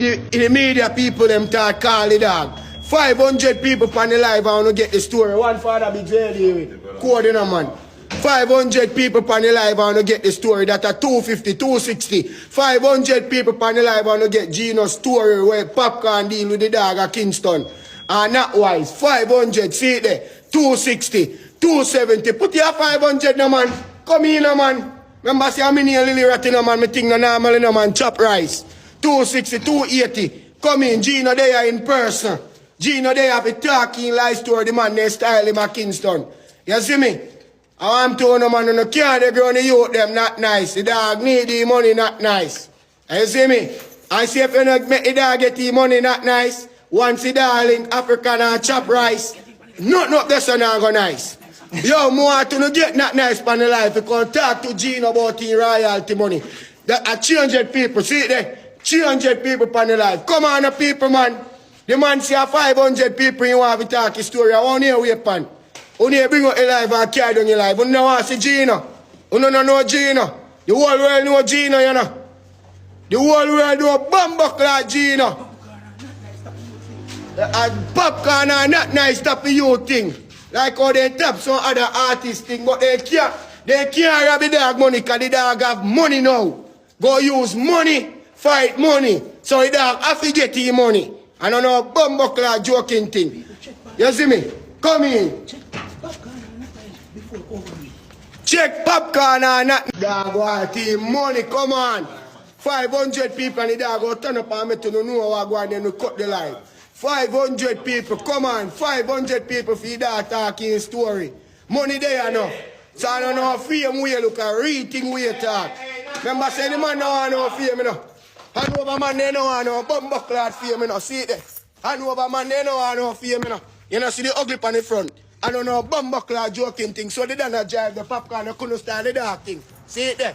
In the media, people them start call the dog. 500 people on the live, I want to get the story. One father be jailed with. Code in a man. 500 people on the live, I want to get the story. That are 250, 260. 500 people on the live, I want to get Gino's story where Popcaan deal with the dog at Kingston. And not wise. 500, see it there. 260, 270. Put your 500 no man. Come in no man. Remember say how many Lily Ratty no man, me think no normal no man. Chop rice. 260, 280. Come in, Gino there in person. Gino there have a talking live story, the man they style him at Kingston. You see me? I want to know man who no care they grow the youth them not nice. The dog need the money not nice. You see me? I see if you not make the dog get the money not nice. Once the dog in African and chop rice. Nothing up there so not go nice. Yo, more to no get not nice pan the life. You can talk to Gino about the royalty money. That are 300 people, see it there? 300 people on the live. Come on, the people, man. The man say 500 people you want to talk his story. I want to hear wait, pan. Only bring out a live and carry down your live. You don't want to see Gino. You don't know Gino. The whole world know Gino, you know. The whole world know Bumbuck like Gino. Popcaan are not nice type of you thing. Like how they tap some other artist thing, but they can't rob the dog money because the dog have money now. Go use money. Fight money, so the dog have to get his money. I don't know bumbuckler joking thing. You see me? Come in. Check Popcaan or not. Dog want his money, come on. 500 people and the dog will turn up and me to know what go and then we cut the line. 500 people, come on. 500 people for the dog talking story. Money there now. So I don't know fame we look at reading we talk. Remember saying the man no want no fame, you know. Hanover man, they don't want no bumbuckler fame, you know. See it there. Hanover man, they don't want no fame, you know. You know, see the ugly on the front. I don't know bumbuckler joking thing. So they don't drive the Popcaan, they couldn't stand the dark thing. See it there.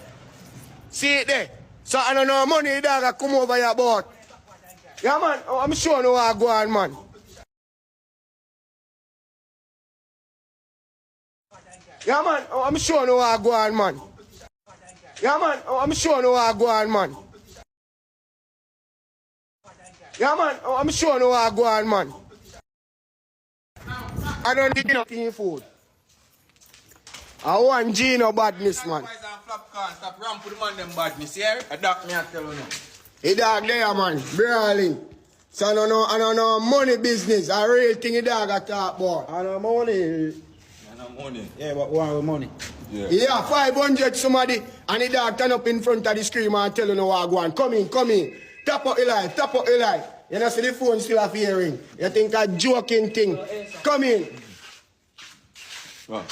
See it there. So I don't know money the dog come over your boat. Yeah, man. Oh, I'm sure no one go on, man. Yeah, man. Oh, I'm sure no one go on, man. Yeah, man. Oh, I'm sure no one go on, man. Yeah, man. Oh, I'm sure no one go on, man. I don't need nothing food. I want Gino badness, man. Stop ramp with the man them badness here. A dog me I tell you now. The dog there, man. Brawling. So I don't know money business. A real thing the dog I talk about. I know money. I know money. Yeah, but what with money? Yeah, 500 somebody and the dog turn up in front of the screen and tell you no what go on. Come in, come in. Tap up the light, tap up the light. You know, see the phone still have hearing. You think a joking thing. Come in. What?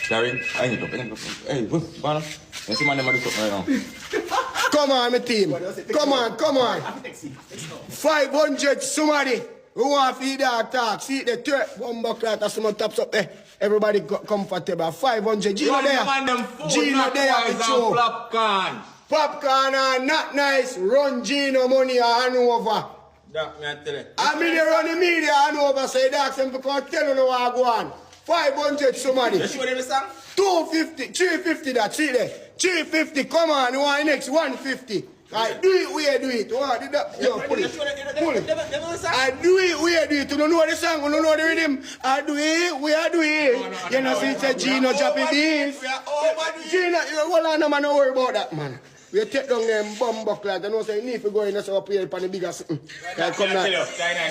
Gary, I need to hey, man. You see man them do something right now. Come on, my team. Come on, come on. 500 somebody who want to feed dog talk. See the third bumbuckler that someone taps up there. Everybody comfortable. 500. Gino there. Gino there. Popcaan. Popcaan are not nice. Run Gino money or Hanover. That me I tell you. I mean they run the media Hanover, so they ask them to come tell you what go on. 500 somebody. You show them the song? 250, 350 that, see there. 350, come on, you want next 150. I do it, we do it. What did that? Yo, pull it. Pull it. I do it, we do it. You don't know the song, you don't know the rhythm. I do it, we do it. You know, see, it's a Gino Chappa Dem. Gino, hold on, no man, don't worry about that, man. We take down them bumbuckler. You know, so you need to go in and up here on the bigger something.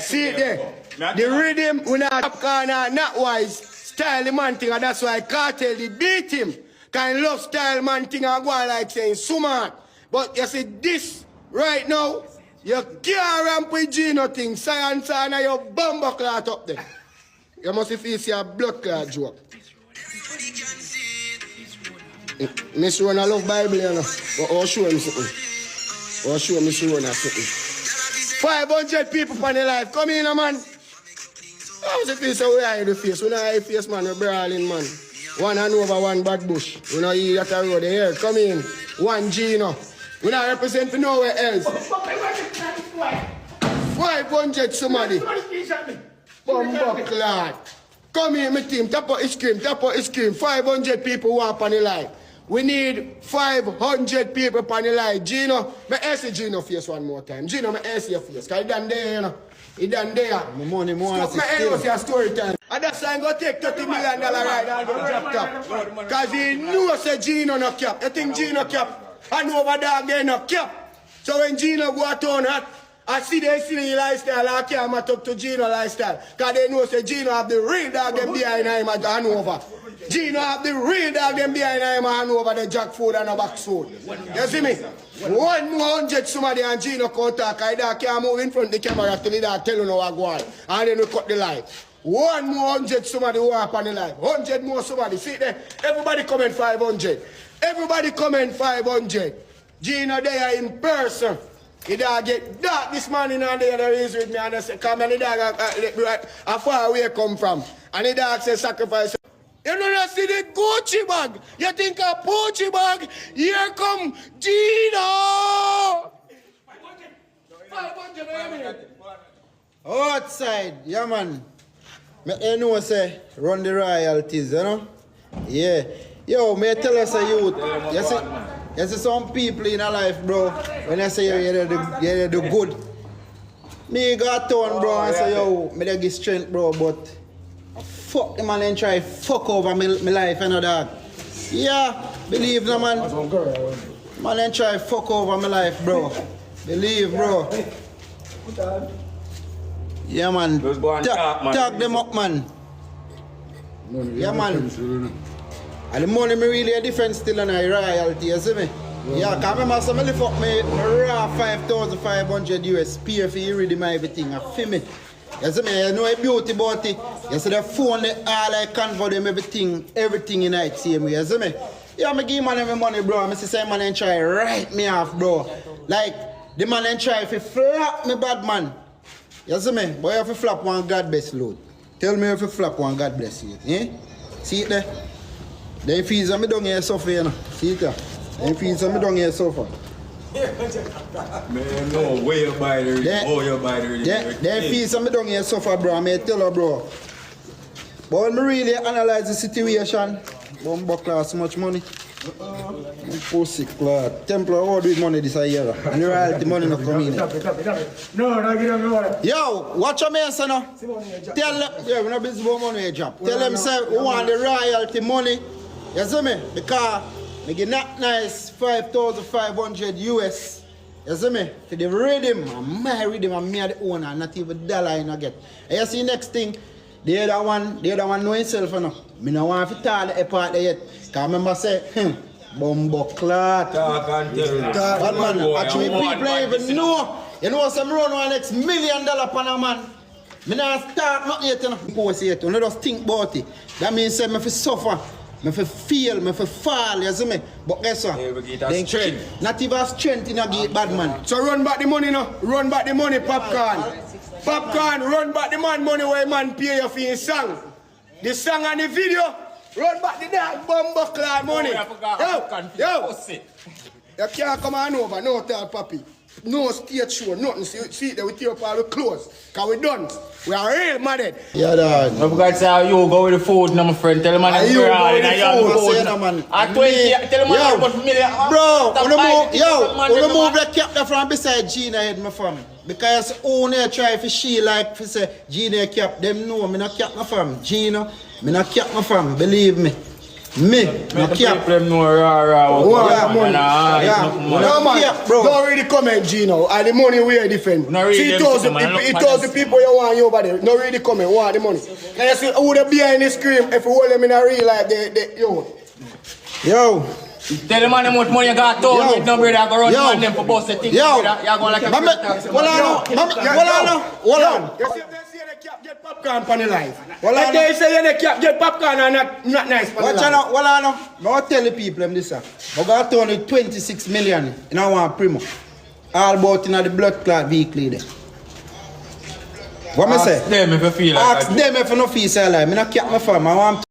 See it there. The rhythm, we not Popcaan, not wise. Style man thing, and that's why Cartel they beat him. Kind love style man thing and go on like saying smart. But you see this right now, you can't ramp with Gino thing, science and your bumper clot up there. You must face your blood clot joke. Miss Rona love Bible, you know. Or show him something. Or show Miss Rona something. 500 people on the live. Come in, man. How's the face how we hide the face? We don't hide face, man. We're brawling, man. One Hanover, one bad bush. We don't eat that road here. Come in. One Gino. We don't represent for nowhere else. 500 somebody. Bumbuckler. Come here, my team. Tap out ice cream. Tap out ice cream. 500 people walk on the line. We need 500 people on the line. Gino, I see Gino face one more time. Gino, I see your face. Because he done there, you know. He done there. My money more. Stop my head your story time. And that's why I'm going to take $30 million right now and go drop top. Because he knows that Gino no cap. You think Gino cap? Hanover dog, they no cap. So when Gino go out on that, I see they see lifestyle, I can't match up to Gino lifestyle. Because they know that Gino have the real dog them behind him at Hanover. Gino have the real dog them behind him at Hanover, the jack food and the box food. You see me? 100 somebody and Gino come talk, I can't move in front of the camera till the dog tell you no what go on. And then we cut the line. 100 somebody who up on the line. 100 more somebody. See there? Everybody comment 500. Everybody comment 500. Gino there in person. The dog get dark this morning and there is with me and I say, come and the dog how far away come from. And the dog say sacrifice. You don't see the Gucci bag. You think a Gucci bag? Here come Gino. 500. Outside, yeah man. Me know say run the royalties, you know? Yeah. Yo, me tell us a youth. You see some people in a life, bro. When I say you're the good. Me got town, bro, and say, yo, me dey give strength, bro, but fuck the man and try fuck over my life, you know that. Yeah, believe no man. Man and try fuck over my life, bro. Believe, bro. Yeah, man. Tag them up, man. Yeah, man. And the money me really a different still on a royalty, you see me? Yeah, because I remember some lift up me raw 5,500 US pay for you read my everything, I feel me. You see me, you know a beauty about it. You see the phone, all I convert them everything in it, same way, you see me? Yeah, I give man every money, bro. I see say man and try write me off, bro. Like, the man and try if flap me bad man. You see me? But you have to flap one God bless load. Tell me if you flap one God bless you. Eh? See it there? Them fees are me down here suffer, you know. See it there? Them fees are me down here suffer. Man, no, way you buy the Them fees are me down here suffer, bro. I may tell her, bro. But when me really analyze the situation, Bumbo class so much money. Pussy class. Templar all with money this year. And the royalty money not come in. No, give them no. Yo, watch your man, son. Tell them, yeah, we're not busy about money job. Tell them, say, we want the royalty money. You see me? Because I get not nice 5,500 US. You see me? For the rhythm, I'm married him, I'm me the owner, not even dollar I get. And you see next thing, the other one know himself, you know. I don't want to tell the part there yet. Because I remember say, Bumbo clot. Talk and tell. But man, actually people even know. You know some run one next $1 million per a man. I don't start nothing yet, you know. Post yet. You just think about it. That means say, I have to suffer. I have to feel, I have to fall, you see me? But guess what? Yeah, strength. Not even strength in a gate, bad man. So run back the money now. Run back the money, Popcaan. Popcaan, run back the money where man pay you for his song. The song and the video, run back the damn bumbo clad money. Yo. You can't come on over, no tell papi. No stage show, nothing. See that we tear up all the clothes. Because we done. We are real mad. Yeah, dog. I forgot to say how you go with the food, no, my friend. Tell the man you go with the food. At 20, tell the man how much million. Bro, you move the cap there from beside Gina head, my fam. Because owner try to she like to say Gina cap, them know me not cap my fam. Gina, me not cap my fam, believe me. Me, not cap. Them know no man, bro. Don't really comment, Gino. And the money we are different. See, it tells the people you want you over there. Don't really comment, want the money. And you see who the behind the screen, if you hold them in a real life, Yo. Tell the man how much money you got told with no brother. I go run man them for boss the thing. You're going like a hold on. Get Popcaan on the life. Like they say you get Popcaan and not nice for the life. I want to tell the people them this. I got only 26 million in our primo. All about in the blood clot vehicle there. What me say? Ask them if you feel like Ask them if you no feel so like. I not cap my farm. I want